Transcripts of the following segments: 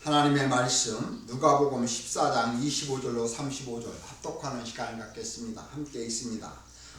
하나님의 말씀 누가복음 14장 25절로 35절 합독하는 시간을 갖겠습니다. 함께 읽습니다.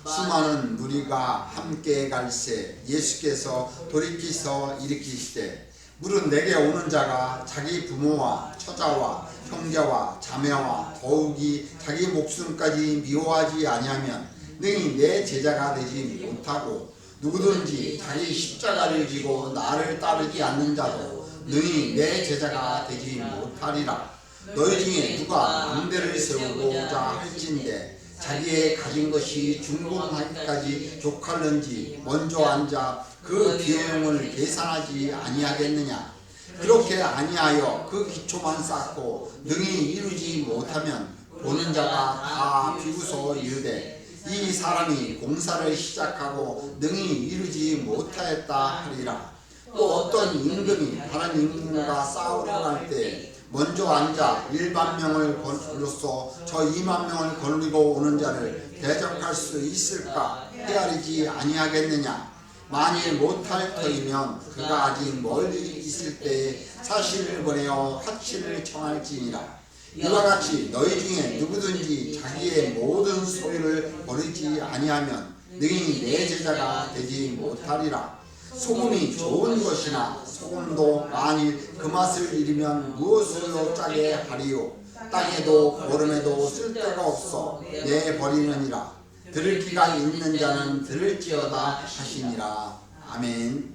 수많은 무리가 함께 갈새 예수께서 돌이키서 일으키시되 물은 내게 오는 자가 자기 부모와 처자와 형제와 자매와 더욱이 자기 목숨까지 미워하지 아니하면 능히 내 제자가 되지 못하고 누구든지 자기 십자가를 지고 나를 따르지 않는 자도 능히 내 제자가 되지 못하리라. 너희 중에 누가 망대를 세우고자 할진대 자기의 가진 것이 중공하기까지 족할는지 먼저 앉아 그 비용을 계산하지 아니하겠느냐. 그렇게 아니하여 그 기초만 쌓고 능히 이루지 못하면 보는 자가 다 비웃어 이르되 이 사람이 공사를 시작하고 능히 이루지 못하였다 하리라. 또 어떤 임금이 다른 임금과 싸우러 갈 때 먼저 앉아 1만명을 걸로써 저 2만명을 걸리고 오는 자를 대적할 수 있을까 헤아리지 아니하겠느냐. 만일 못할 터이면 그가 아직 멀리 있을 때에 사신을 보내어 화치를 청할지니라. 이와 같이 너희 중에 누구든지 자기의 모든 소유를 버리지 아니하면 능히 내 제자가 되지 못하리라. 소금이 좋은 것이나 소금도 만일 그 맛을 잃으면 무엇으로 짜게 하리요. 땅에도 거름에도 쓸데가 없어 내버리느니라. 들을 귀가 있는 자는 들을지어다 하시니라. 아멘.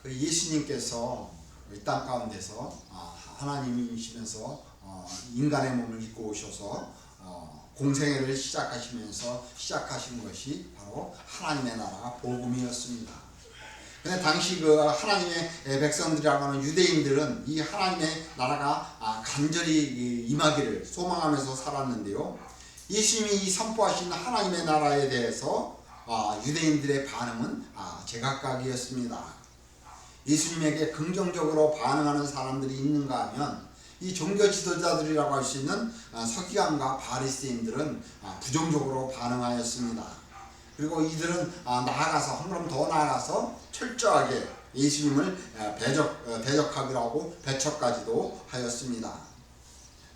예수님께서 이 땅 가운데서 하나님이시면서 인간의 몸을 입고 오셔서 공생애를 시작하시면서 시작하신 것이 바로 하나님의 나라 복음이었습니다. 근데 당시 그 하나님의 백성들이라고 하는 유대인들은 이 하나님의 나라가 간절히 임하기를 소망하면서 살았는데요. 예수님이 선포하신 하나님의 나라에 대해서 유대인들의 반응은 제각각이었습니다. 예수님에게 긍정적으로 반응하는 사람들이 있는가 하면 이 종교 지도자들이라고 할 수 있는 서기관과 바리새인들은 부정적으로 반응하였습니다. 그리고 이들은 나아가서 한 걸음 더 나아가서 철저하게 예수님을 대적하기로 하고 배척까지도 하였습니다.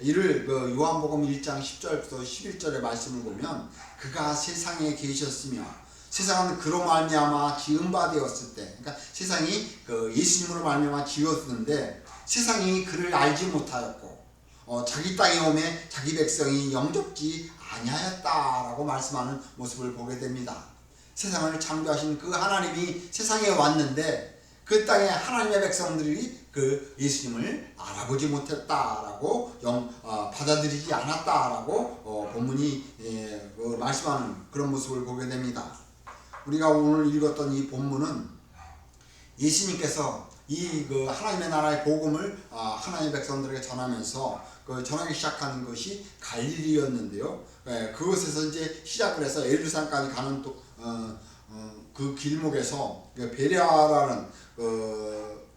이를 요한복음 1장 10절부터 11절의 말씀을 보면 그가 세상에 계셨으며 세상은 그로 말미암아 지은 바 되었을 때, 그러니까 세상이 예수님으로 말미암아 지었는데 세상이 그를 알지 못하였고 자기 땅에 오매 자기 백성이 영접지 아니하였다라고 말씀하는 모습을 보게 됩니다. 세상을 창조하신 그 하나님이 세상에 왔는데 그 땅에 하나님의 백성들이 그 예수님을 알아보지 못했다라고 받아들이지 않았다라고 본문이 말씀하는 그런 모습을 보게 됩니다. 우리가 오늘 읽었던 이 본문은 예수님께서 이 하나님의 나라의 복음을 하나님의 백성들에게 전하면서 전하기 시작하는 것이 갈릴리였는데요. 그곳에서 이제 시작을 해서 예루살렘까지 가는 그 길목에서 베레아라는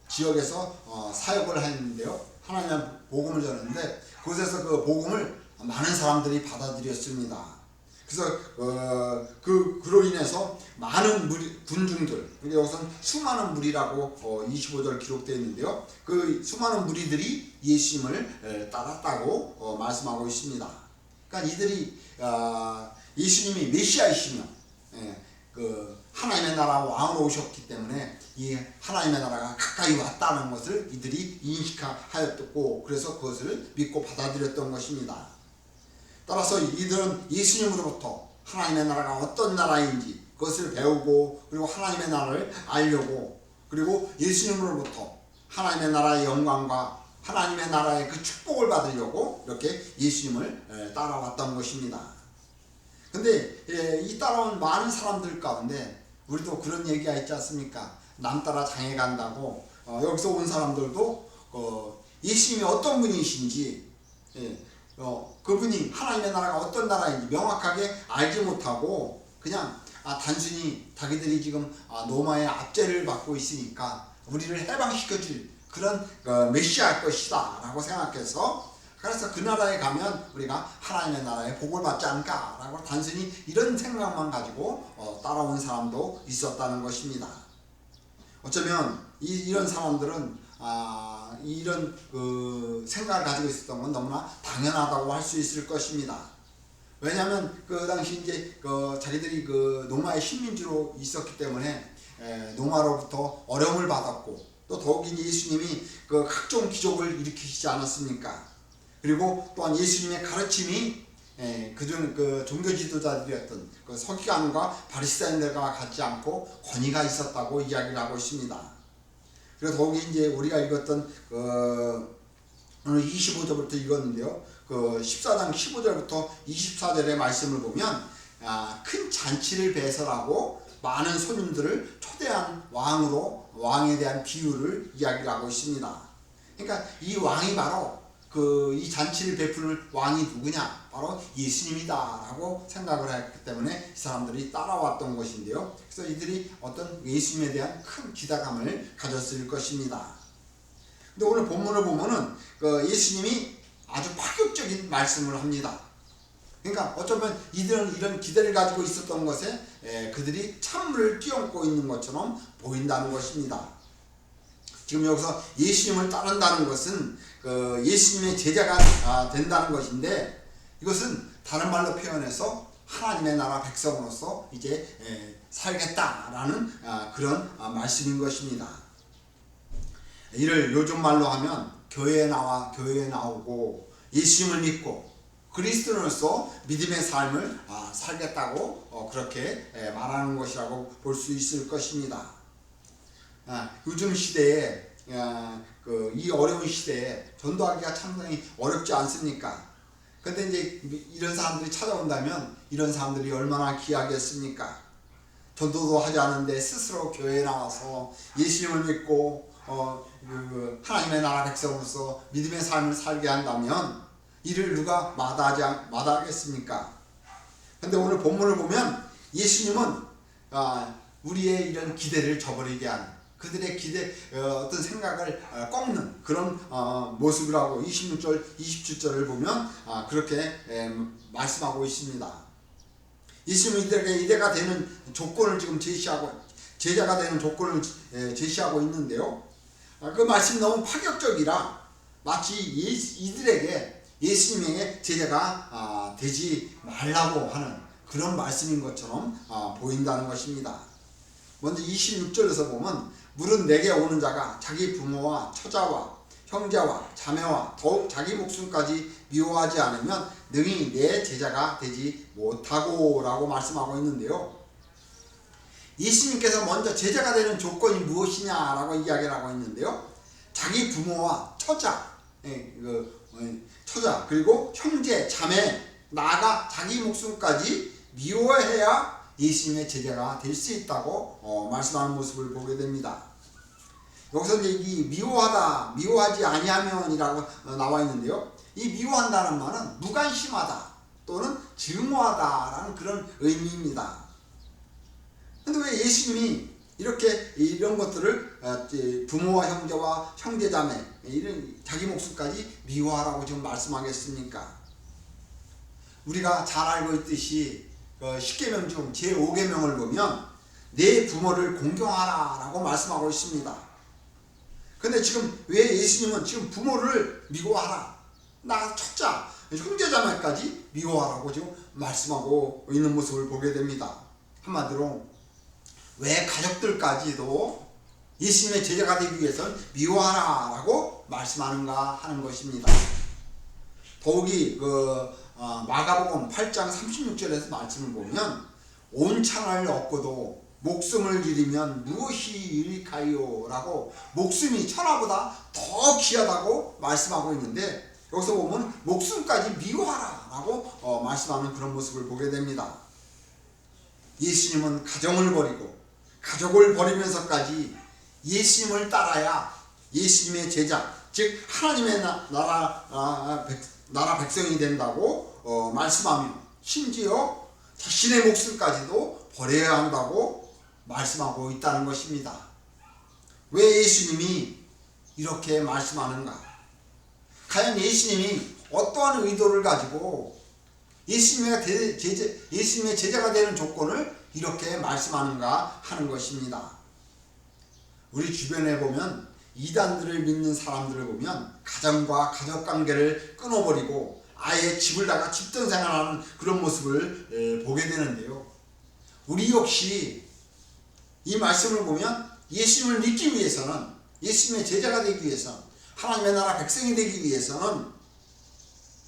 지역에서 사역을 했는데요. 하나님의 복음을 전했는데 그곳에서 그 복음을 많은 사람들이 받아들였습니다. 그래서 그로 인해서 많은 군중들, 여기서는 수많은 무리라고 25절 기록되어 있는데요. 그 수많은 무리들이 예수님을 따랐다고 말씀하고 있습니다. 그러니까 이들이 예수님이 메시아이시며 하나님의 나라 왕으로 오셨기 때문에 이 하나님의 나라가 가까이 왔다는 것을 이들이 인식하였고 그래서 그것을 믿고 받아들였던 것입니다. 따라서 이들은 예수님으로부터 하나님의 나라가 어떤 나라인지 그것을 배우고 그리고 하나님의 나라를 알려고 그리고 예수님으로부터 하나님의 나라의 영광과 하나님의 나라의 그 축복을 받으려고 이렇게 예수님을 따라왔던 것입니다. 근데 이 따라온 많은 사람들 가운데 우리도 그런 얘기가 있지 않습니까? 남 따라 장에 간다고 여기서 온 사람들도 예수님이 어떤 분이신지 그분이 하나님의 나라가 어떤 나라인지 명확하게 알지 못하고 그냥 단순히 자기들이 지금 로마의 압제를 받고 있으니까 우리를 해방시켜줄 그런 메시아일 것이다 라고 생각해서 그래서 그 나라에 가면 우리가 하나님의 나라에 복을 받지 않을까 라고 단순히 이런 생각만 가지고 따라온 사람도 있었다는 것입니다. 어쩌면 이런 사람들은 이런 생각을 가지고 있었던 건 너무나 당연하다고 할 수 있을 것입니다. 왜냐하면 그 당시 이제 자기들이 로마의 식민지로 있었기 때문에 로마로부터 어려움을 받았고, 또 더욱이 이제 예수님이 각종 기적을 일으키시지 않았습니까? 그리고 또한 예수님의 가르침이 그중 종교 지도자들이었던 서기관과 바리새인들과 같지 않고 권위가 있었다고 이야기를 하고 있습니다. 그리고 더욱이 이제 우리가 읽었던 오늘 25절부터 읽었는데요. 14장 15절부터 24절의 말씀을 보면 큰 잔치를 배설하고 많은 손님들을 초대한 왕에 대한 비유를 이야기를 하고 있습니다. 그러니까 이 왕이 바로 이 잔치를 베풀 왕이 누구냐? 바로 예수님이다라고 생각을 했기 때문에 이 사람들이 따라왔던 것인데요. 그래서 이들이 어떤 예수님에 대한 큰 기대감을 가졌을 것입니다. 근데 오늘 본문을 보면은 예수님이 아주 파격적인 말씀을 합니다. 그러니까 어쩌면 이들은 이런 기대를 가지고 있었던 것에 그들이 찬물을 뛰어넘고 있는 것처럼 보인다는 것입니다. 지금 여기서 예수님을 따른다는 것은 예수님의 제자가 된다는 것인데, 이것은 다른 말로 표현해서 하나님의 나라 백성으로서 이제 살겠다라는 그런 말씀인 것입니다. 이를 요즘 말로 하면 교회에 나오고 예수님을 믿고 그리스도인으로서 믿음의 삶을 살겠다고 그렇게 말하는 것이라고 볼 수 있을 것입니다. 요즘 시대에 이 어려운 시대에 전도하기가 상당히 어렵지 않습니까? 근데 이제 이런 사람들이 찾아온다면 이런 사람들이 얼마나 귀하겠습니까? 전도도 하지 않은데 스스로 교회에 나와서 예수님을 믿고 하나님의 나라 백성으로서 믿음의 삶을 살게 한다면 이를 누가 마다하겠습니까? 근데 오늘 본문을 보면 예수님은 우리의 이런 기대를 저버리게 하는, 그들의 어떤 생각을 꺾는 그런 모습이라고 26절, 27절을 보면 그렇게 말씀하고 있습니다. 예수님은 이들에게 이대가 되는 조건을 지금 제자가 되는 조건을 제시하고 있는데요. 그 말씀이 너무 파격적이라 마치 이들에게 예수님의 제자가 되지 말라고 하는 그런 말씀인 것처럼 보인다는 것입니다. 먼저 26절에서 보면 물은 내게 오는 자가 자기 부모와 처자와 형제와 자매와 더욱 자기 목숨까지 미워하지 않으면 능히 내 제자가 되지 못하고 라고 말씀하고 있는데요. 예수님께서 먼저 제자가 되는 조건이 무엇이냐라고 이야기를 하고 있는데요. 자기 부모와 처자 그리고 형제, 자매, 나아가 자기 목숨까지 미워해야 예수님의 제자가 될 수 있다고 말씀하는 모습을 보게 됩니다. 여기서 이제 이 미워하지 아니하면이라고 나와 있는데요. 이 미워한다는 말은 무관심하다 또는 증오하다라는 그런 의미입니다. 근데 왜 예수님이 이렇게 이런 것들을 부모와 형제와 형제자매 이런 자기 목숨까지 미워하라고 지금 말씀하겠습니까? 우리가 잘 알고 있듯이 10계명 중 제5계명을 보면 내 부모를 공경하라 라고 말씀하고 있습니다. 근데 지금 왜 예수님은 지금 부모를 미워하라, 나 첫자 형제자매까지 미워하라고 지금 말씀하고 있는 모습을 보게 됩니다. 한마디로 왜 가족들까지도 예수님의 제자가 되기 위해서는 미워하라 라고 말씀하는가 하는 것입니다. 더욱이 마가복음 8장 36절에서 말씀을 보면 온 창을 얻고도 목숨을 잃으면 무엇이 유익하요 라고 목숨이 천하보다 더 귀하다고 말씀하고 있는데, 여기서 보면 목숨까지 미워하라 라고 말씀하는 그런 모습을 보게 됩니다. 예수님은 가정을 버리고 가족을 버리면서까지 예수님을 따라야 예수님의 제자, 즉 하나님의 나라 백성이 된다고 말씀하며 심지어 자신의 목숨까지도 버려야 한다고 말씀하고 있다는 것입니다. 왜 예수님이 이렇게 말씀하는가? 과연 예수님이 어떠한 의도를 가지고 예수님의 제자가 되는 조건을 이렇게 말씀하는가 하는 것입니다. 우리 주변에 보면 이단들을 믿는 사람들을 보면 가정과 가족 관계를 끊어버리고 아예 집을 나가 집단 생활하는 그런 모습을 보게 되는데요. 우리 역시 이 말씀을 보면 예수님을 믿기 위해서는, 예수님의 제자가 되기 위해서는, 하나님의 나라 백성이 되기 위해서는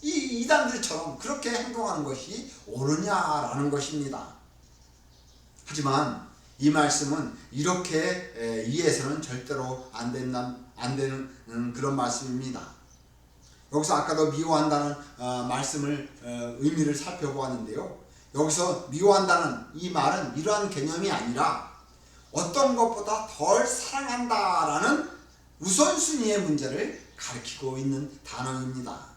이 이단들처럼 그렇게 행동하는 것이 옳으냐라는 것입니다. 하지만 이 말씀은 이렇게 이해해서는 절대로 안 되는 그런 말씀입니다. 여기서 아까도 미워한다는 말씀을 의미를 살펴보았는데요. 여기서 미워한다는 이 말은 이러한 개념이 아니라 어떤 것보다 덜 사랑한다라는 우선순위의 문제를 가리키고 있는 단어입니다.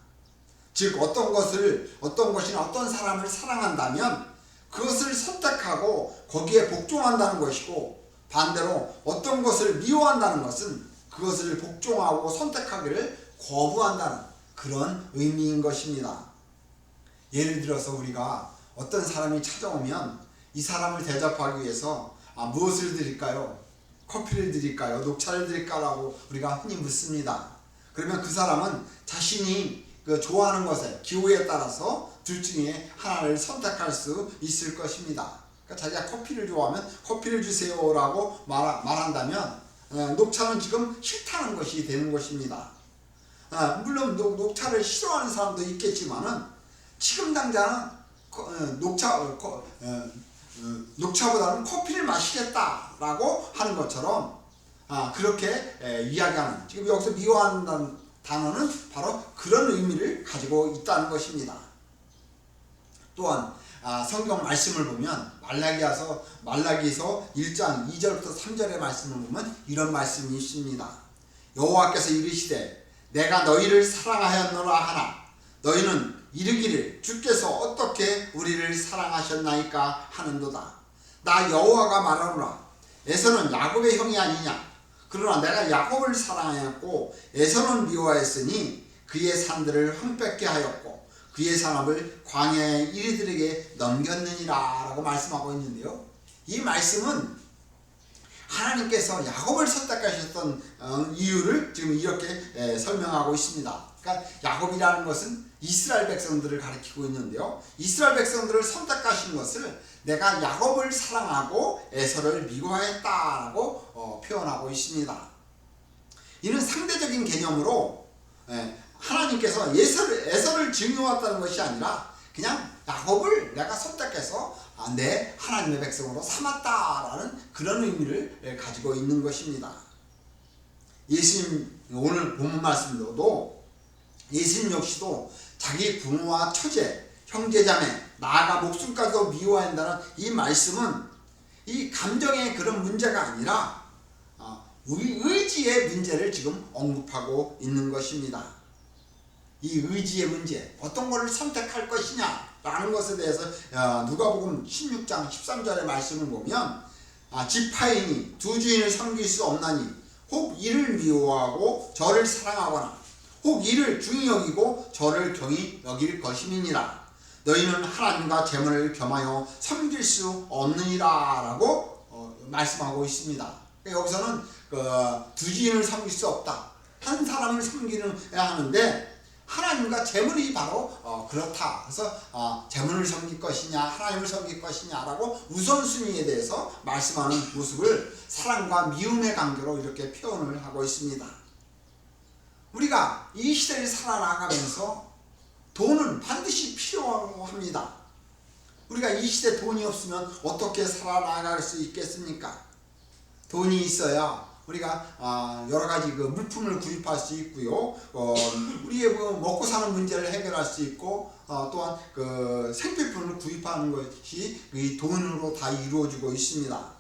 즉 어떤 것이나 어떤 사람을 사랑한다면 그것을 선택하고 거기에 복종한다는 것이고, 반대로 어떤 것을 미워한다는 것은 그것을 복종하고 선택하기를 거부한다는 그런 의미인 것입니다. 예를 들어서 우리가 어떤 사람이 찾아오면 이 사람을 대접하기 위해서 무엇을 드릴까요? 커피를 드릴까요? 녹차를 드릴까라고 우리가 흔히 묻습니다. 그러면 그 사람은 자신이 좋아하는 것에 기호에 따라서 둘 중에 하나를 선택할 수 있을 것입니다. 그러니까 자기가 커피를 좋아하면 커피를 주세요라고 말한다면 녹차는 지금 싫다는 것이 되는 것입니다. 물론 녹차를 싫어하는 사람도 있겠지만은 지금 당장은 녹차보다는 커피를 마시겠다라고 하는 것처럼 그렇게 이야기하는, 지금 여기서 미워한다는 단어는 바로 그런 의미를 가지고 있다는 것입니다. 또한 성경 말씀을 보면 말라기서 1장 2절부터 3절의 말씀을 보면 이런 말씀이 있습니다. 여호와께서 이르시되 내가 너희를 사랑하였노라 하나 너희는 이르기를 주께서 어떻게 우리를 사랑하셨나이까 하는도다. 나 여호와가 말하노라 에서는 야곱의 형이 아니냐. 그러나 내가 야곱을 사랑하였고 에서는 미워하였으니 그의 산들을 황폐케 하였고 그의 산업을 광야의 이리들에게 넘겼느니라 라고 말씀하고 있는데요. 이 말씀은 하나님께서 야곱을 선택하셨던 이유를 지금 이렇게 설명하고 있습니다. 그러니까 야곱이라는 것은 이스라엘 백성들을 가리키고 있는데요. 이스라엘 백성들을 선택하신 것을 내가 야곱을 사랑하고 에서를 미워했다라고 표현하고 있습니다. 이는 상대적인 개념으로 하나님께서 에서를 증오했다는 것이 아니라 그냥 야곱을 내가 선택해서 내 하나님의 백성으로 삼았다라는 그런 의미를 가지고 있는 것입니다. 예수님 오늘 본문 말씀으로도 예수님 역시도 자기 부모와 처제, 형제자매, 나아가 목숨까지도 미워한다는 이 말씀은 이 감정의 그런 문제가 아니라 의지의 문제를 지금 언급하고 있는 것입니다. 이 의지의 문제, 어떤 것을 선택할 것이냐라는 것에 대해서 누가복음 16장 13절의 말씀을 보면 지파인이 두 주인을 섬길 수 없나니 혹 이를 미워하고 저를 사랑하거나 혹 이를 중히 여기고 저를 경히 여길 것임이니라. 너희는 하나님과 재물을 겸하여 섬길 수 없느니라 라고 말씀하고 있습니다. 여기서는 두 주인을 섬길 수 없다. 한 사람을 섬기려야 하는데 하나님과 재물이 바로 그렇다. 그래서 재물을 섬길 것이냐 하나님을 섬길 것이냐라고 우선순위에 대해서 말씀하는 모습을 사랑과 미움의 관계로 이렇게 표현을 하고 있습니다. 우리가 이 시대를 살아나가면서 돈은 반드시 필요합니다. 우리가 이 시대 돈이 없으면 어떻게 살아나갈 수 있겠습니까? 돈이 있어야 우리가 여러 가지 물품을 구입할 수 있고요. 우리의 먹고 사는 문제를 해결할 수 있고 또한 생필품을 구입하는 것이 이 돈으로 다 이루어지고 있습니다.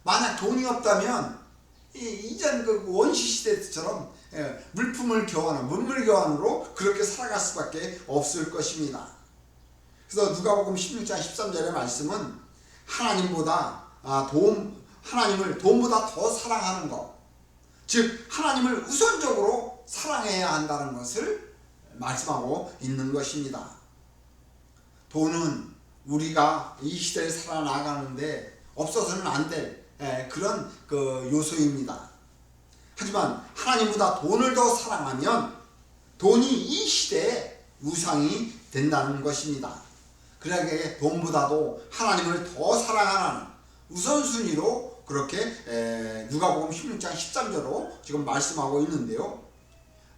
만약 돈이 없다면 이전 원시 시대처럼 물품을 교환하는 문물 교환으로 그렇게 살아갈 수밖에 없을 것입니다. 그래서 누가복음 16장 13절의 말씀은 하나님을 돈보다 더 사랑하는 것, 즉 하나님을 우선적으로 사랑해야 한다는 것을 말씀하고 있는 것입니다. 돈은 우리가 이 시대를 살아나가는데 없어서는 안 될 그런 요소입니다. 하지만 하나님보다 돈을 더 사랑하면 돈이 이 시대의 우상이 된다는 것입니다. 그러기에 돈보다도 하나님을 더 사랑하는 우선순위로 그렇게 누가복음 16장 13절로 지금 말씀하고 있는데요.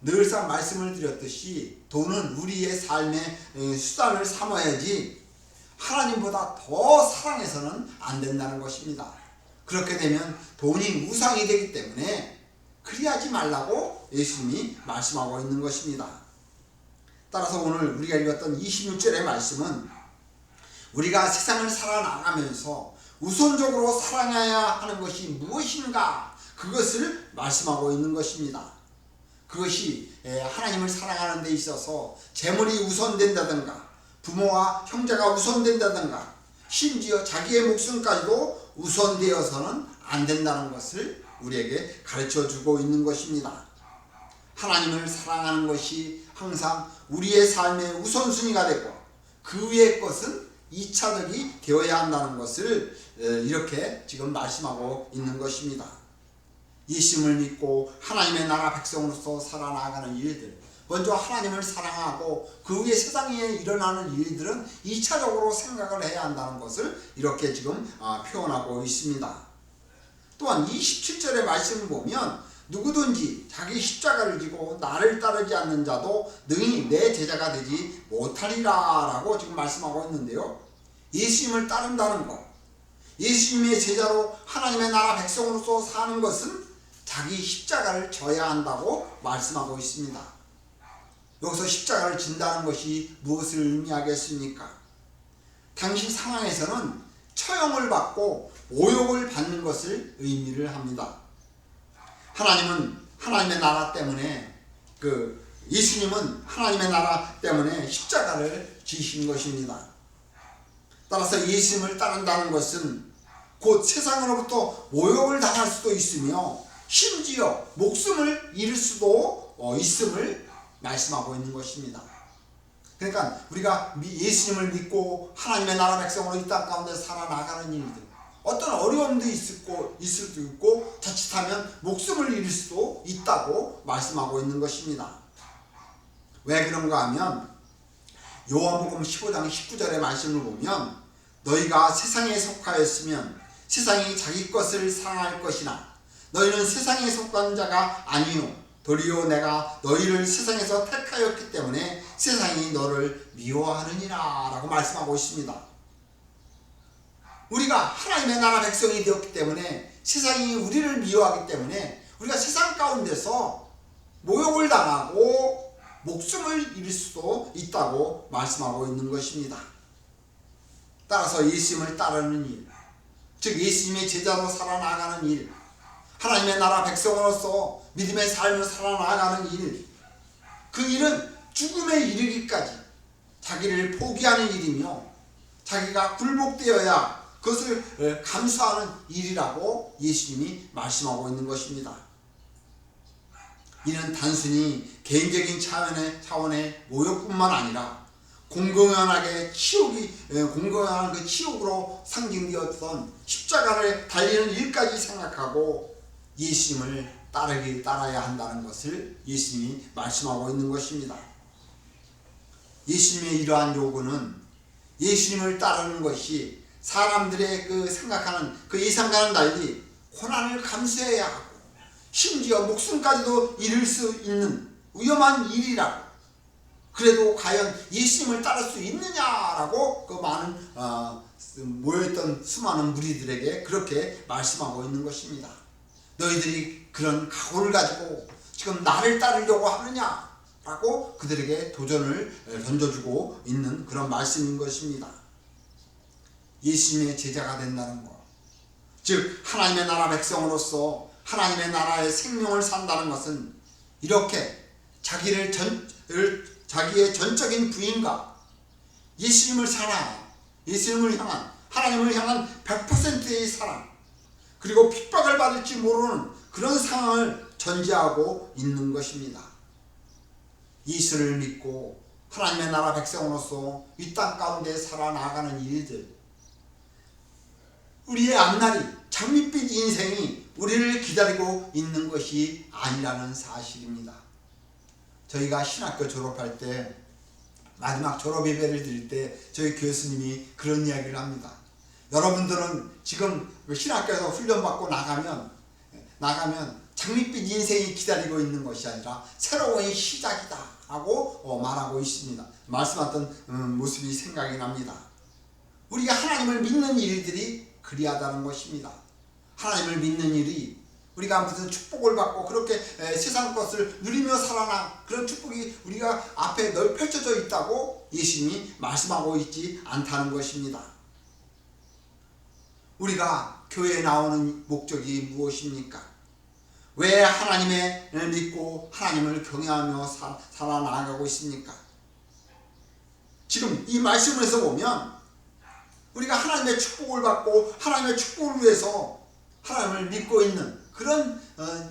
늘상 말씀을 드렸듯이 돈은 우리의 삶의 수단을 삼아야지 하나님보다 더 사랑해서는 안 된다는 것입니다. 그렇게 되면 돈이 우상이 되기 때문에 그리하지 말라고 예수님이 말씀하고 있는 것입니다. 따라서 오늘 우리가 읽었던 26절의 말씀은 우리가 세상을 살아나가면서 우선적으로 사랑해야 하는 것이 무엇인가, 그것을 말씀하고 있는 것입니다. 그것이 하나님을 사랑하는 데 있어서 재물이 우선된다든가 부모와 형제가 우선된다든가 심지어 자기의 목숨까지도 우선되어서는 안 된다는 것을 우리에게 가르쳐주고 있는 것입니다. 하나님을 사랑하는 것이 항상 우리의 삶의 우선순위가 되고 그 위의 것은 2차적이 되어야 한다는 것을 이렇게 지금 말씀하고 있는 것입니다. 예수님을 믿고 하나님의 나라 백성으로서 살아나가는 일들, 먼저 하나님을 사랑하고 그 위에 세상에 일어나는 일들은 2차적으로 생각을 해야 한다는 것을 이렇게 지금 표현하고 있습니다. 또한 27절의 말씀을 보면 누구든지 자기 십자가를 지고 나를 따르지 않는 자도 능히 내 제자가 되지 못하리라 라고 지금 말씀하고 있는데요. 예수님을 따른다는 것, 예수님의 제자로 하나님의 나라 백성으로서 사는 것은 자기 십자가를 져야 한다고 말씀하고 있습니다. 여기서 십자가를 진다는 것이 무엇을 의미하겠습니까? 당시 상황에서는 처형을 받고 모욕을 받는 것을 의미를 합니다. 하나님은 하나님의 나라 때문에 예수님은 하나님의 나라 때문에 십자가를 지신 것입니다. 따라서 예수님을 따른다는 것은 곧 세상으로부터 모욕을 당할 수도 있으며 심지어 목숨을 잃을 수도 있음을 말씀하고 있는 것입니다. 그러니까 우리가 예수님을 믿고 하나님의 나라 백성으로 이 땅 가운데 살아나가는 일들, 어떤 어려움도 있을 수도 있고 자칫하면 목숨을 잃을 수도 있다고 말씀하고 있는 것입니다. 왜 그런가 하면 요한복음 15장 19절의 말씀을 보면 너희가 세상에 속하였으면 세상이 자기 것을 사랑할 것이나 너희는 세상에 속한 자가 아니요 도리어 내가 너희를 세상에서 택하였기 때문에 세상이 너를 미워하느니라 라고 말씀하고 있습니다. 우리가 하나님의 나라 백성이 되었기 때문에 세상이 우리를 미워하기 때문에 우리가 세상 가운데서 모욕을 당하고 목숨을 잃을 수도 있다고 말씀하고 있는 것입니다. 따라서 예수님을 따르는 일, 즉 예수님의 제자로 살아나가는 일, 하나님의 나라 백성으로서 믿음의 삶을 살아나가는 일, 그 일은 죽음에 이르기까지 자기를 포기하는 일이며 자기가 굴복되어야 그것을 감수하는 일이라고 예수님이 말씀하고 있는 것입니다. 이는 단순히 개인적인 차원의 모욕뿐만 아니라 공공연한 그 치욕으로 상징되었던 십자가를 달리는 일까지 생각하고 예수님을 따라야 한다는 것을 예수님이 말씀하고 있는 것입니다. 예수님의 이러한 요구는 예수님을 따르는 것이 사람들의 생각하는 이상과는 달리 고난을 감수해야 하고 심지어 목숨까지도 잃을 수 있는 위험한 일이라고, 그래도 과연 예수님을 따를 수 있느냐라고 많은 모여있던 수많은 무리들에게 그렇게 말씀하고 있는 것입니다. 너희들이 그런 각오를 가지고 지금 나를 따르려고 하느냐라고 그들에게 도전을 던져주고 있는 그런 말씀인 것입니다. 예수님의 제자가 된다는 것, 즉 하나님의 나라 백성으로서 하나님의 나라의 생명을 산다는 것은 이렇게 자기의 전적인 부인과 예수님을 사랑, 예수님을 향한, 하나님을 향한 100%의 사랑, 그리고 핍박을 받을지 모르는 그런 상황을 전제하고 있는 것입니다. 예수를 믿고 하나님의 나라 백성으로서 이 땅 가운데 살아나가는 일들, 우리의 앞날이 장밋빛 인생이 우리를 기다리고 있는 것이 아니라는 사실입니다. 저희가 신학교 졸업할 때 마지막 졸업 예배를 드릴 때 저희 교수님이 그런 이야기를 합니다. 여러분들은 지금 신학교에서 훈련받고 나가면 장밋빛 인생이 기다리고 있는 것이 아니라 새로운 시작이다 하고 말하고 있습니다. 말씀하던 모습이 생각이 납니다. 우리가 하나님을 믿는 일들이 그리하다는 것입니다. 하나님을 믿는 일이 우리가 무슨 축복을 받고 그렇게 세상 것을 누리며 살아나 그런 축복이 우리가 앞에 널 펼쳐져 있다고 예수님이 말씀하고 있지 않다는 것입니다. 우리가 교회에 나오는 목적이 무엇입니까? 왜 하나님을 믿고 하나님을 경외하며 살아나가고 있습니까? 지금 이 말씀에서 보면 우리가 하나님의 축복을 받고 하나님의 축복을 위해서 하나님을 믿고 있는 그런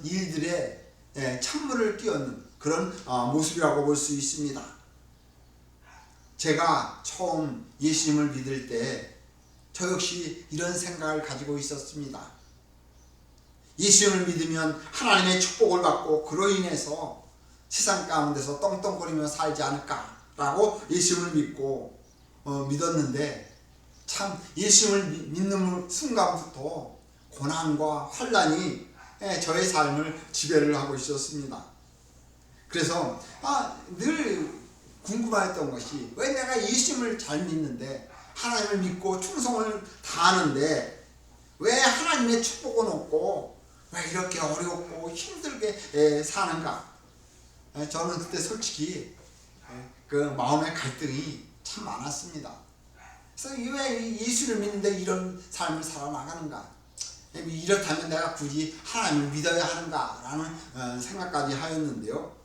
일들에 찬물을 끼얹는 그런 모습이라고 볼 수 있습니다. 제가 처음 예수님을 믿을 때 저 역시 이런 생각을 가지고 있었습니다. 예수님을 믿으면 하나님의 축복을 받고 그로 인해서 세상 가운데서 떵떵거리며 살지 않을까라고 예수님을 믿고 믿었는데 참 예수님을 믿는 순간부터 고난과 환난이 저의 삶을 지배를 하고 있었습니다. 그래서 늘 궁금했던 것이 왜 내가 예수님을 잘 믿는데 하나님을 믿고 충성을 다하는데 왜 하나님의 축복은 없고 왜 이렇게 어렵고 힘들게 사는가? 저는 그때 솔직히 그 마음의 갈등이 참 많았습니다. 그래서 왜 예수를 믿는데 이런 삶을 살아나가는가? 이렇다면 내가 굳이 하나님을 믿어야 하는가라는 생각까지 하였는데요.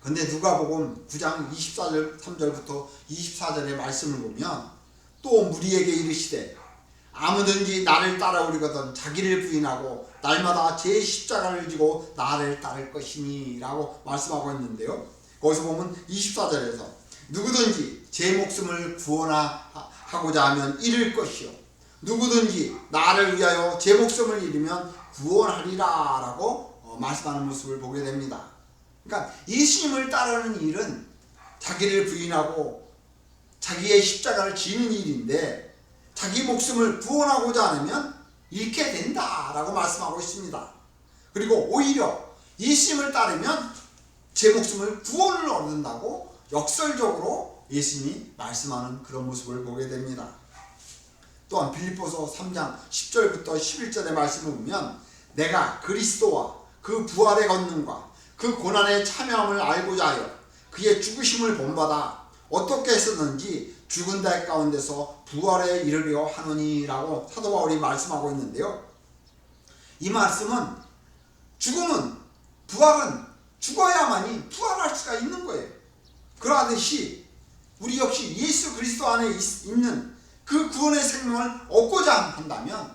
그런데 누가복음 9장 23절부터 24절의 말씀을 보면 또 무리에게 이르시되 아무든지 나를 따라오려거든 자기를 부인하고 날마다 제 십자가를 지고 나를 따를 것이니 라고 말씀하고 있는데요. 거기서 보면 24절에서 누구든지 제 목숨을 구원하고자 하면 잃을 것이요 누구든지 나를 위하여 제 목숨을 잃으면 구원하리라 라고 말씀하는 모습을 보게 됩니다. 그러니까 예수님을 따르는 일은 자기를 부인하고 자기의 십자가를 지는 일인데 자기 목숨을 구원하고자 않으면 잃게 된다라고 말씀하고 있습니다. 그리고 오히려 예수님을 따르면 제 목숨을 구원을 얻는다고 역설적으로 예수님이 말씀하는 그런 모습을 보게 됩니다. 또한 빌립보서 3장 10절부터 11절의 말씀을 보면 내가 그리스도와 그 부활의 권능과 그 고난에 참여함을 알고자 하여 그의 죽으심을 본받아 어떻게 했었는지 죽은 자 가운데서 부활에 이르려 하노니라고 사도 바울이 말씀하고 있는데요. 이 말씀은 죽음은 부활은 죽어야만이 부활할 수가 있는 거예요. 그러하듯이 우리 역시 예수 그리스도 안에 있는 그 구원의 생명을 얻고자 한다면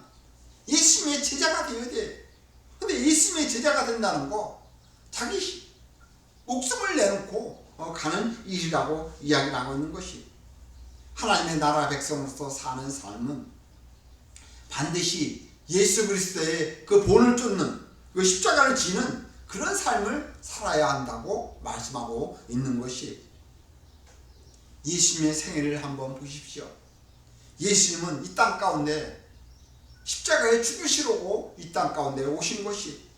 예수님의 제자가 되어야 돼. 근데 예수님의 제자가 된다는 거 자기 목숨을 내놓고 가는 일이라고 이야기를 하고 있는 것이 하나님의 나라 백성으로서 사는 삶은 반드시 예수 그리스도의 그 본을 쫓는 그 십자가를 지는 그런 삶을 살아야 한다고 말씀하고 있는 것이 예수님의 생애를 한번 보십시오. 예수님은 이 땅 가운데 십자가에 죽으시려고 이 땅 가운데 오신 것이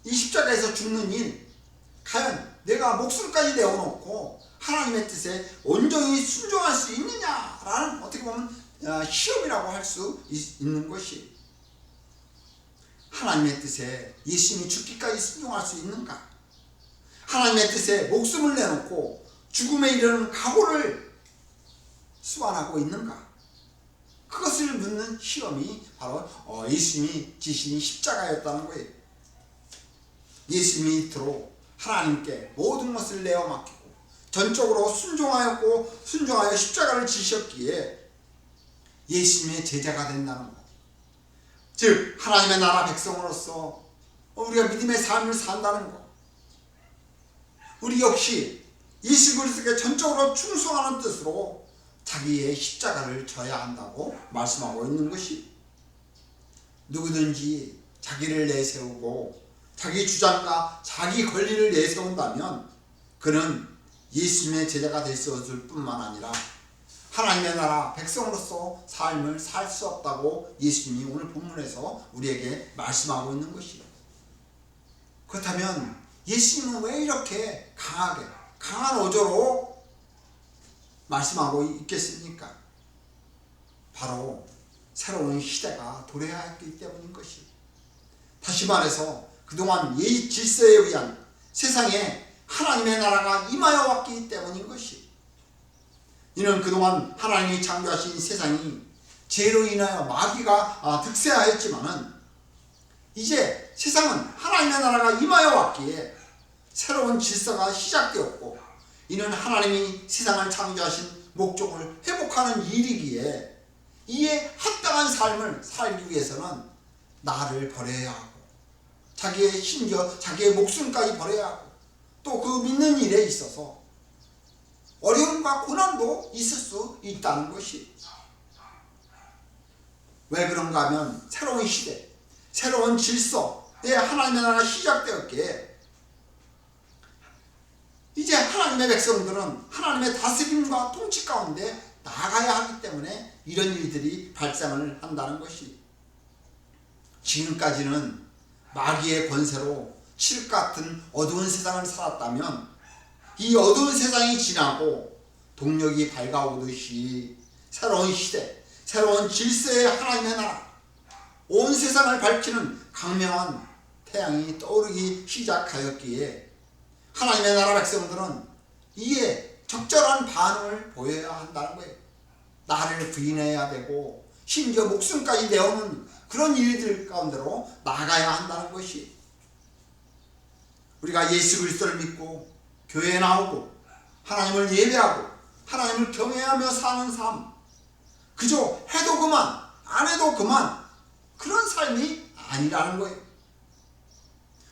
이 십자가에서 죽는 일 과연 내가 목숨까지 내어놓고 하나님의 뜻에 온전히 순종할 수 있느냐라는 어떻게 보면 시험이라고 할 수 있는 것이 하나님의 뜻에 예수님이 죽기까지 순종할 수 있는가? 하나님의 뜻에 목숨을 내놓고 죽음에 이르는 각오를 수반하고 있는가? 그것을 묻는 시험이 바로 예수님이 지신 십자가였다는 거예요. 예수님이 이토록 하나님께 모든 것을 내어 맡기고 전적으로 순종하여 십자가를 지셨기에 예수님의 제자가 된다는 것. 즉 하나님의 나라 백성으로서 우리가 믿음의 삶을 산다는 것. 우리 역시 예수 그리스도께 전적으로 충성하는 뜻으로 자기의 십자가를 져야 한다고 말씀하고 있는 것이 누구든지 자기를 내세우고 자기 주장과 자기 권리를 내세운다면 그는 예수님의 제자가 될 수 없을 뿐만 아니라 하나님의 나라 백성으로서 삶을 살 수 없다고 예수님이 오늘 본문에서 우리에게 말씀하고 있는 것이에요. 그렇다면 예수님은 왜 이렇게 강한 어조로 말씀하고 있겠습니까? 바로 새로운 시대가 도래하였기 때문인 것이에요. 다시 말해서 그동안 질서에 의한 세상에 하나님의 나라가 임하여 왔기 때문인 것이에요. 이는 그동안 하나님이 창조하신 세상이 죄로 인하여 마귀가 득세하였지만은 이제 세상은 하나님의 나라가 임하여 왔기에 새로운 질서가 시작되었고, 이는 하나님이 세상을 창조하신 목적을 회복하는 일이기에 이에 합당한 삶을 살기 위해서는 나를 버려야 하고 심지어 자기의 목숨까지 버려야 하고 또 그 믿는 일에 있어서 어려움과 고난도 있을 수 있다는 것이. 왜 그런가 하면 새로운 시대, 새로운 질서에 하나님의 나라가 시작되었기에 이제 하나님의 백성들은 하나님의 다스림과 통치 가운데 나아가야 하기 때문에 이런 일들이 발생을 한다는 것이. 지금까지는 마귀의 권세로 칠흑 같은 어두운 세상을 살았다면 이 어두운 세상이 지나고 동력이 밝아오듯이 새로운 시대, 새로운 질서의 하나님의 나라, 온 세상을 밝히는 강명한 태양이 떠오르기 시작하였기에 하나님의 나라 백성들은 이에 적절한 반응을 보여야 한다는 거예요. 나를 부인해야 되고 심지어 목숨까지 내오는 그런 일들 가운데로 나가야 한다는 것이. 우리가 예수 그리스도를 믿고 교회에 나오고 하나님을 예배하고 하나님을 경외하며 사는 삶, 그저 해도 그만 안 해도 그만 그런 삶이 아니라는 거예요.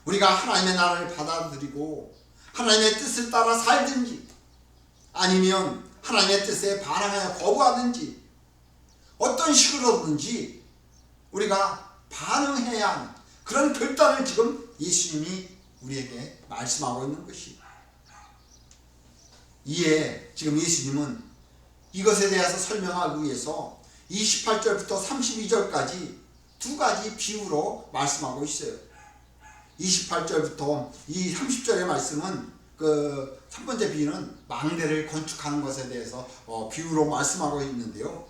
우리가 하나님의 나라를 받아들이고 하나님의 뜻을 따라 살든지 아니면 하나님의 뜻에 반항하여 거부하든지 어떤 식으로든지 우리가 반응해야 하는 그런 결단을 지금 예수님이 우리에게 말씀하고 있는 것이. 이에 지금 예수님은 이것에 대해서 설명하기 위해서 28절부터 32절까지 두 가지 비유로 말씀하고 있어요. 28절부터 이 30절의 말씀은 그 첫 번째 비유는 망대를 건축하는 것에 대해서 비유로 말씀하고 있는데요.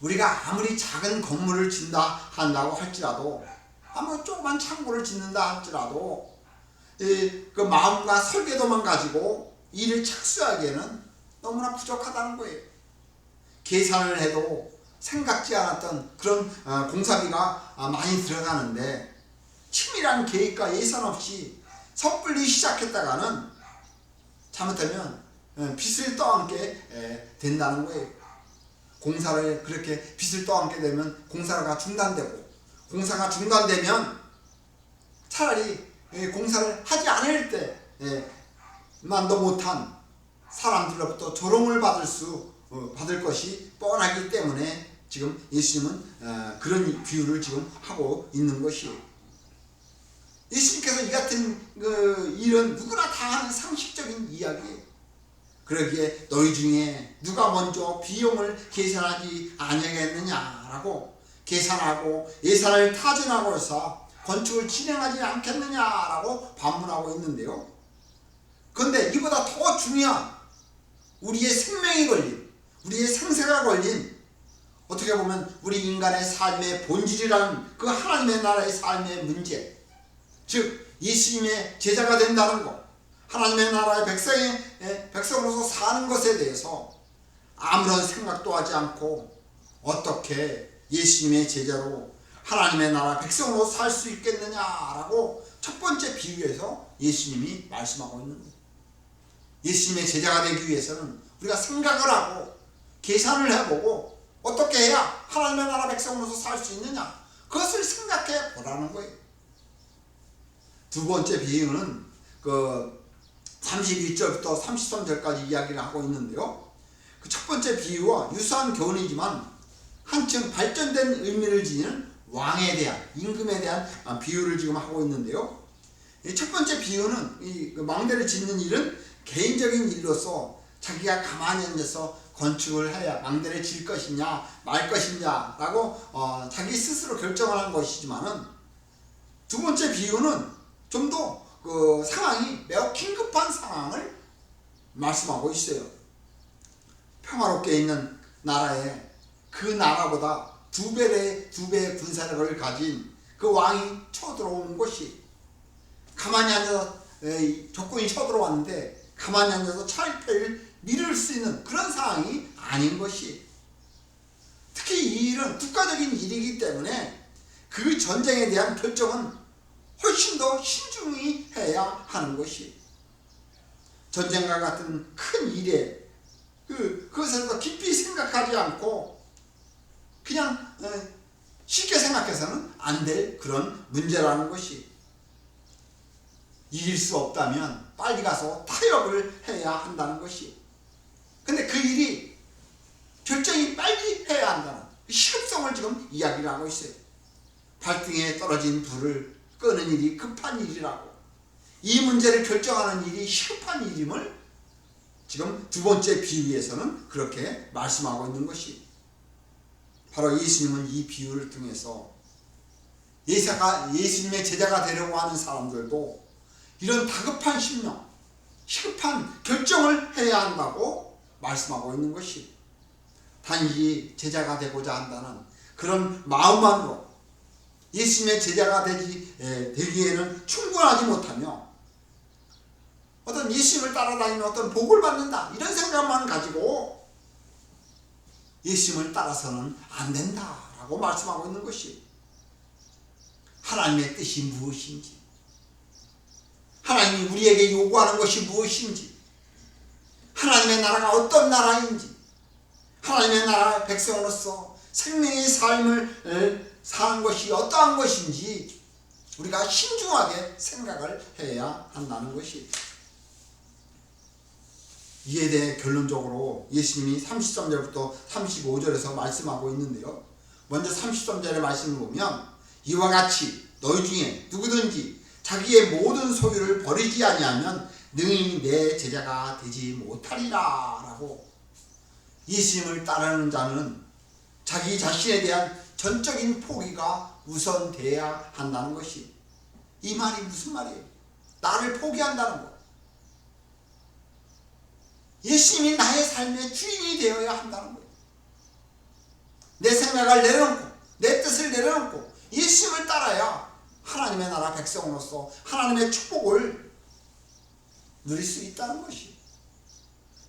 우리가 아무리 작은 건물을 짓는다 한다고 할지라도, 아무리 조그만 창고를 짓는다 할지라도 그 마음과 설계도만 가지고 일을 착수하기에는 너무나 부족하다는 거예요. 계산을 해도 생각지 않았던 그런 공사비가 많이 들어가는데 치밀한 계획과 예산 없이 섣불리 시작했다가는 잘못하면 빚을 떠안게 된다는 거예요. 공사를 그렇게 빚을 떠안게 되면 공사가 중단되고, 공사가 중단되면 차라리 공사를 하지 않을 때만도 못한 사람들로부터 조롱을 받을 것이 뻔하기 때문에 지금 예수님은 그런 비유를 지금 하고 있는 것이에요. 예수님께서 이 같은 일은 누구나 다 하는 상식적인 이야기예요. 그러기에 너희 중에 누가 먼저 비용을 계산하지 아니하겠느냐라고 계산하고 예산을 타진하고 해서 건축을 진행하지 않겠느냐라고 반문하고 있는데요. 그런데 이보다 더 중요한 우리의 생명이 걸린, 우리의 생사가 걸린, 어떻게 보면 우리 인간의 삶의 본질이라는 그 하나님의 나라의 삶의 문제, 즉 예수님의 제자가 된다는 것, 하나님의 나라의 백성으로서 사는 것에 대해서 아무런 생각도 하지 않고 어떻게 예수님의 제자로 하나님의 나라 백성으로 살 수 있겠느냐라고 첫 번째 비유에서 예수님이 말씀하고 있는 거예요. 예수님의 제자가 되기 위해서는 우리가 생각을 하고 계산을 해보고 어떻게 해야 하나님의 나라 백성으로서 살 수 있느냐, 그것을 생각해 보라는 거예요. 두 번째 비유는 그 32절부터 33절까지 이야기를 하고 있는데요. 그 첫 번째 비유와 유사한 교훈이지만 한층 발전된 의미를 지니는 왕에 대한, 임금에 대한 비유를 지금 하고 있는데요. 첫 번째 비유는 이 망대를 짓는 일은 개인적인 일로서 자기가 가만히 앉아서 건축을 해야 망대를 질 것이냐 말 것이냐라고 자기 스스로 결정을 한 것이지만은, 두 번째 비유는 좀 더 그 상황이 매우 긴급한 상황을 말씀하고 있어요. 평화롭게 있는 나라에 그 나라보다 두 배의 군사력을 가진 그 왕이 쳐들어오는 것이, 가만히 앉아서 적군이 쳐들어왔는데 가만히 앉아서 차일패를 미룰 수 있는 그런 상황이 아닌 것이, 특히 이 일은 국가적인 일이기 때문에 그 전쟁에 대한 결정은 훨씬 더 신중히 해야 하는 것이, 전쟁과 같은 큰 일에 그것에서 깊이 생각하지 않고 그냥 쉽게 생각해서는 안 될 그런 문제라는 것이, 이길 수 없다면 빨리 가서 타협을 해야 한다는 것이, 근데 그 일이 결정이 빨리 해야 한다는 시급성을 지금 이야기를 하고 있어요. 발등에 떨어진 불을 끄는 일이 급한 일이라고, 이 문제를 결정하는 일이 시급한 일임을 지금 두 번째 비유에서는 그렇게 말씀하고 있는 것이, 바로 예수님은 이 비유를 통해서 예수님의 제자가 되려고 하는 사람들도 이런 다급한 심령, 시급한 결정을 해야 한다고 말씀하고 있는 것이, 단지 제자가 되고자 한다는 그런 마음만으로 예수님의 제자가 되기에는 충분하지 못하며, 어떤 예수님을 따라다니면 어떤 복을 받는다 이런 생각만 가지고 예수님을 따라서는 안 된다라고 말씀하고 있는 것이, 하나님의 뜻이 무엇인지, 하나님이 우리에게 요구하는 것이 무엇인지, 하나님의 나라가 어떤 나라인지, 하나님의 나라의 백성으로서 생명의 삶을 사는 것이 어떠한 것인지 우리가 신중하게 생각을 해야 한다는 것이, 이에 대해 결론적으로 예수님이 33절부터 35절에서 말씀하고 있는데요. 먼저 33절의 말씀을 보면, 이와 같이 너희 중에 누구든지 자기의 모든 소유를 버리지 아니하면 능히 내 제자가 되지 못하리라 라고, 예수님을 따르는 자는 자기 자신에 대한 전적인 포기가 우선돼야 한다는 것이, 이 말이 무슨 말이에요? 나를 포기한다는 것, 예수님이 나의 삶의 주인이 되어야 한다는 거예요. 내 생각을 내려놓고 내 뜻을 내려놓고 예수님을 따라야 하나님의 나라 백성으로서 하나님의 축복을 누릴 수 있다는 것이,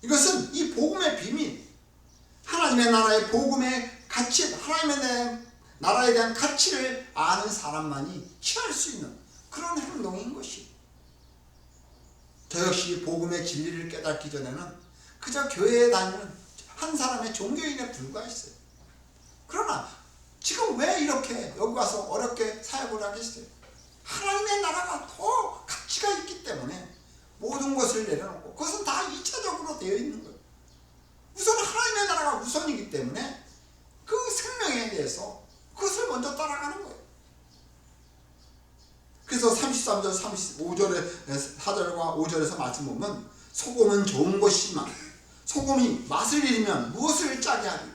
이것은 이 복음의 비밀, 하나님의 나라의 복음의 가치, 하나님의 나라에 대한 가치를 아는 사람만이 취할 수 있는 그런 행동인 것이, 저 역시 복음의 진리를 깨닫기 전에는 그저 교회에 다니는 한 사람의 종교인에 불과했어요. 그러나 지금 왜 이렇게 여기 와서 어렵게 사역을 하겠어요? 하나님의 나라가 더 가치가 있기 때문에 모든 것을 내려놓고, 그것은 다 2차적으로 되어 있는 거예요. 우선 하나님의 나라가 우선이기 때문에 그 생명에 대해서 그것을 먼저 따라가는 거예요. 그래서 33절, 35절의 4절과 5절에서 말씀 보면, 소금은 좋은 것이지만 소금이 맛을 잃으면 무엇을 짜게 하리?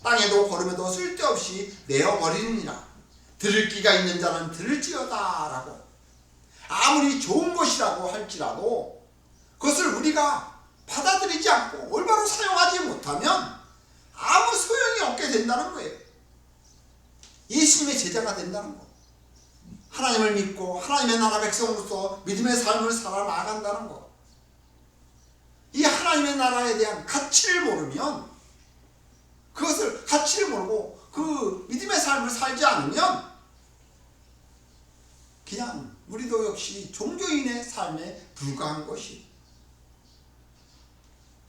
땅에도 거름에도 쓸데없이 내어버리느니라. 들을 귀가 있는 자는 들을지어다 라고, 아무리 좋은 것이라고 할지라도 그것을 우리가 받아들이지 않고 올바로 사용하지 못하면 아무 소용이 없게 된다는 거예요. 예수님의 제자가 된다는 거, 하나님을 믿고 하나님의 나라 백성으로서 믿음의 삶을 살아나간다는 것, 이 하나님의 나라에 대한 가치를 모르면, 그것을 가치를 모르고 그 믿음의 삶을 살지 않으면 그냥 우리도 역시 종교인의 삶에 불과한 것이,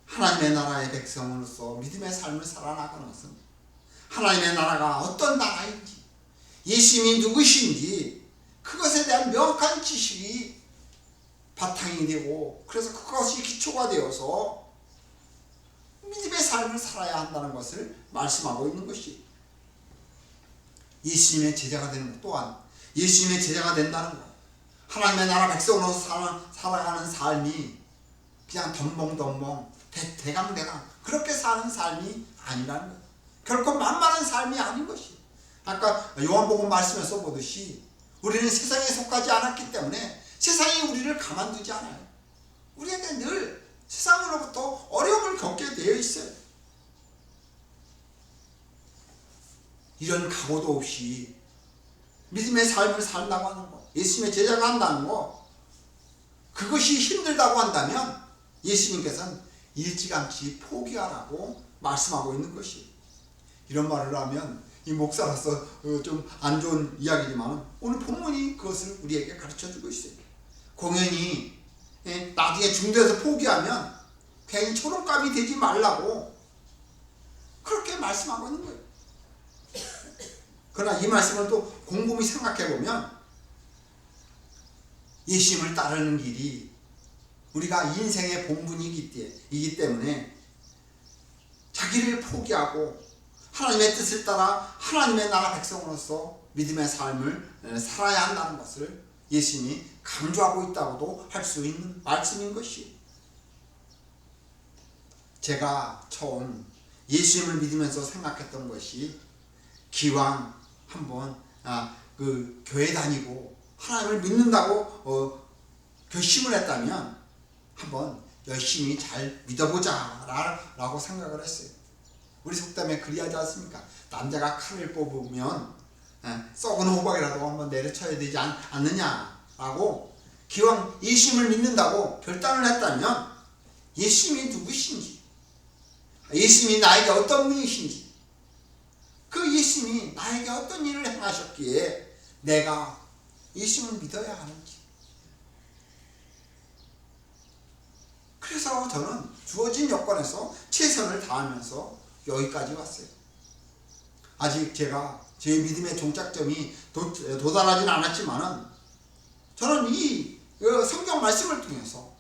하나님의 나라의 백성으로서 믿음의 삶을 살아나가는 것은 하나님의 나라가 어떤 나라인지, 예수님이 누구신지 그것에 대한 명확한 지식이 바탕이 되고, 그래서 그것이 기초가 되어서 믿음의 삶을 살아야 한다는 것을 말씀하고 있는 것이, 예수님의 제자가 되는 것 또한 예수님의 제자가 된다는 것. 하나님의 나라 백성으로서 살아가는 삶이 그냥 덤벙덤벙 대강대강 그렇게 사는 삶이 아니라는 것. 결코 만만한 삶이 아닌 것이. 아까 요한복음 말씀에서 보듯이 우리는 세상에 속하지 않았기 때문에 세상이 우리를 가만두지 않아요. 우리에게 늘 세상으로부터 어려움을 겪게 되어 있어요. 이런 각오도 없이 믿음의 삶을 산다고 하는 것, 예수님의 제자가 한다는 것, 그것이 힘들다고 한다면 예수님께서는 일찌감치 포기하라고 말씀하고 있는 것이. 이런 말을 하면 이 목사로서 좀 안 좋은 이야기지만 오늘 본문이 그것을 우리에게 가르쳐주고 있어요. 공연히 나중에 중도에서 포기하면 괜히 초록감이 되지 말라고 그렇게 말씀하고 있는 거예요. 그러나 이 말씀을 또 곰곰이 생각해보면 예수님을 따르는 길이 우리가 인생의 본분이기 때문에 자기를 포기하고 하나님의 뜻을 따라 하나님의 나라 백성으로서 믿음의 삶을 살아야 한다는 것을 예수님이 강조하고 있다고도 할 수 있는 말씀인 것이. 제가 처음 예수님을 믿으면서 생각했던 것이 기왕 한번 그 교회 다니고 하나님을 믿는다고 결심을 했다면 한번 열심히 잘 믿어보자 라고 생각을 했어요. 우리 속담에 그리하지 않습니까? 남자가 칼을 뽑으면 썩은 호박이라도 한번 내려쳐야 되지 않느냐라고. 기왕 예수님을 믿는다고 결단을 했다면 예수님이 누구신지, 예수님이 나에게 어떤 분이신지, 그 예수님이 나에게 어떤 일을 행하셨기에 내가 예수님을 믿어야 하는지. 그래서 저는 주어진 여건에서 최선을 다하면서 여기까지 왔어요. 아직 제가 제 믿음의 종착점이 도달하지는 않았지만은 저는 이 성경 말씀을 통해서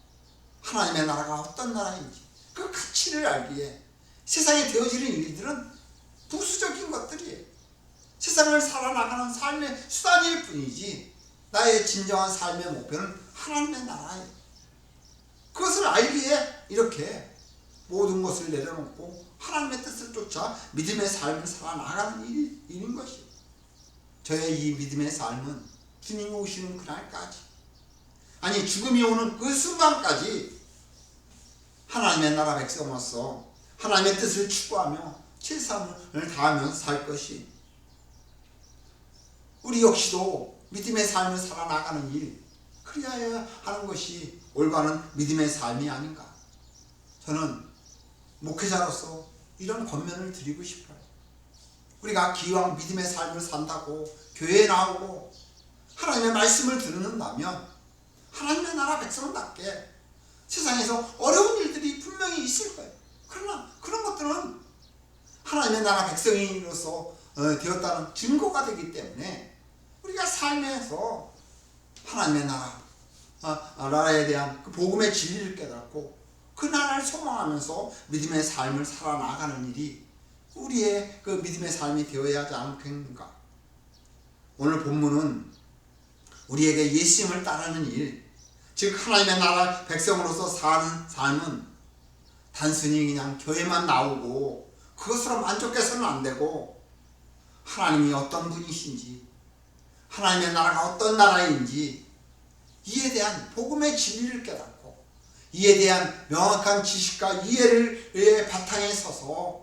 하나님의 나라가 어떤 나라인지 그 가치를 알기에 세상에 되어지는 일들은 부수적인 것들이에요. 세상을 살아나가는 삶의 수단일 뿐이지 나의 진정한 삶의 목표는 하나님의 나라예요. 그것을 알기에 이렇게 모든 것을 내려놓고 하나님의 뜻을 쫓아 믿음의 삶을 살아나가는 일인 것이에요. 저의 이 믿음의 삶은 주님이 오시는 그날까지, 아니 죽음이 오는 그 순간까지 하나님의 나라 백성으로서 하나님의 뜻을 추구하며 최선을 다하며 살 것이. 우리 역시도 믿음의 삶을 살아나가는 일, 그래야 하는 것이 올바른 믿음의 삶이 아닌가. 저는 목회자로서 이런 권면을 드리고 싶어요. 우리가 기왕 믿음의 삶을 산다고 교회에 나오고 하나님의 말씀을 들은다면 하나님의 나라 백성답게 세상에서 어려운 일들이 분명히 있을 거예요. 그러나 그런 것들은 하나님의 나라 백성으로서 되었다는 증거가 되기 때문에 우리가 삶에서 하나님의 나라에 대한 그 복음의 진리를 깨닫고 그 나라를 소망하면서 믿음의 삶을 살아나가는 일이 우리의 그 믿음의 삶이 되어야 하지 않겠는가. 오늘 본문은 우리에게 예수님을 따르는 일, 즉 하나님의 나라 백성으로서 사는 삶은 단순히 그냥 교회만 나오고 그것으로 만족해서는 안 되고 하나님이 어떤 분이신지, 하나님의 나라가 어떤 나라인지 이에 대한 복음의 진리를 깨닫고 이에 대한 명확한 지식과 이해를 바탕에 서서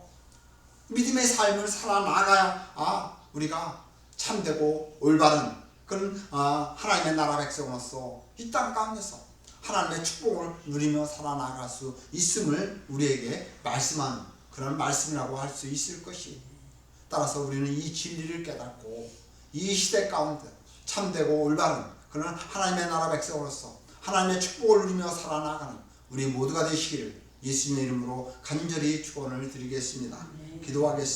믿음의 삶을 살아나가야 우리가 참되고 올바른 그런 하나님의 나라 백성으로서 이 땅 가운데서 하나님의 축복을 누리며 살아나갈 수 있음을 우리에게 말씀한 그런 말씀이라고 할 수 있을 것이. 따라서 우리는 이 진리를 깨닫고 이 시대 가운데 참되고 올바른 그런 하나님의 나라 백성으로서 하나님의 축복을 누리며 살아나가는 우리 모두가 되시기를 예수님의 이름으로 간절히 축원을 드리겠습니다. 기도하겠습니다.